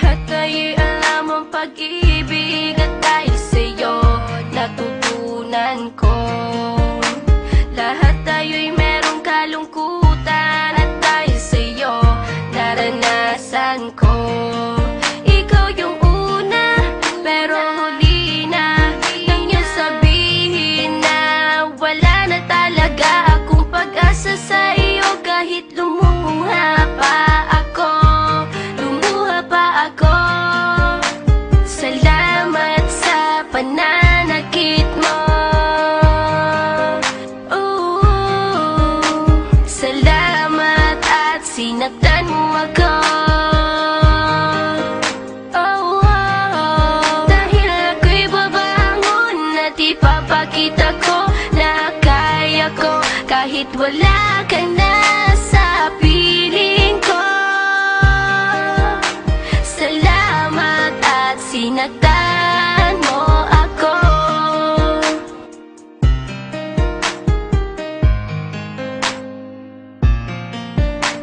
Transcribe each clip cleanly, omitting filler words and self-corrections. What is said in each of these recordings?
Lahat ay alam ang pag-ibig at dahil sa'yo natutunan ko. Lahat tayo'y merong kalungkutan at dahil sa'yo naranasan ko. Ikaw yung una pero huli na, nang iyong sabihin na wala na talaga akong pag-asa sa iyo. Kahit lumuha pa ako, salamat sa pananakit mo. Salamat at sinaktan mo ako. Dahil ako'y babangon at ipapakita ko na kaya ko kahit wala ka na sa piling ko. Salamat at sinaktan mo ako.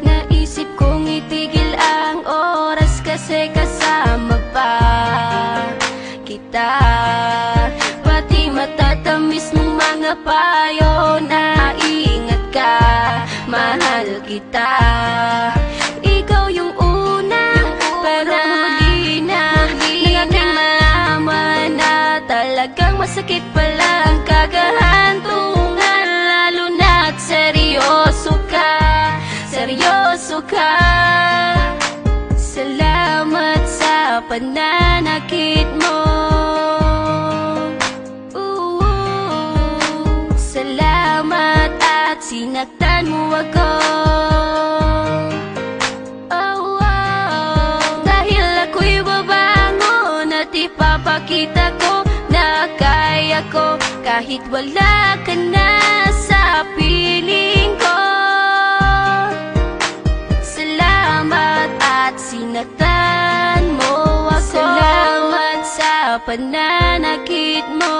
Naisip kong itigil ang oras kasi kasama pa kita. Pati matatamis mong mga payo na ingat ka, mahal kita. Ikaw yung una pero huli na, nang aking malaman na talagang masakit pala ang kagahantungan. Lalo na't seryoso ka, seryoso ka. Salamat sa pananakit mo. Salamat at sinaktan mo ako. Dahil ako'y babangon at ipapakita ko na kaya ko kahit wala ka na sa piling ko. Salamat at sinaktan mo ako. Salamat sa pananakit mo.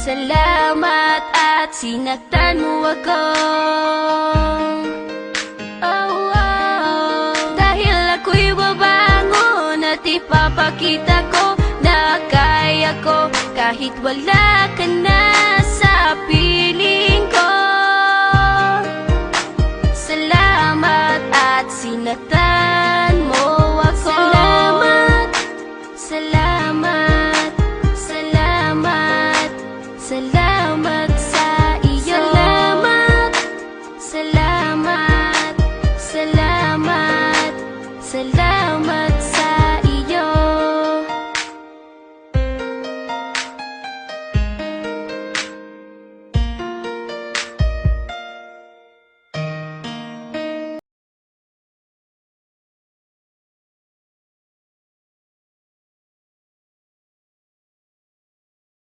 Salamat at sinaktan mo ako. Dahil ako'y babangon at ipapakita ko na kaya ko kahit wala ka na sa piling ko. Salamat at sinaktan mo ako. Salamat, salamat, salamat, salamat sa iyo. Salamat, salamat, salamat, salamat.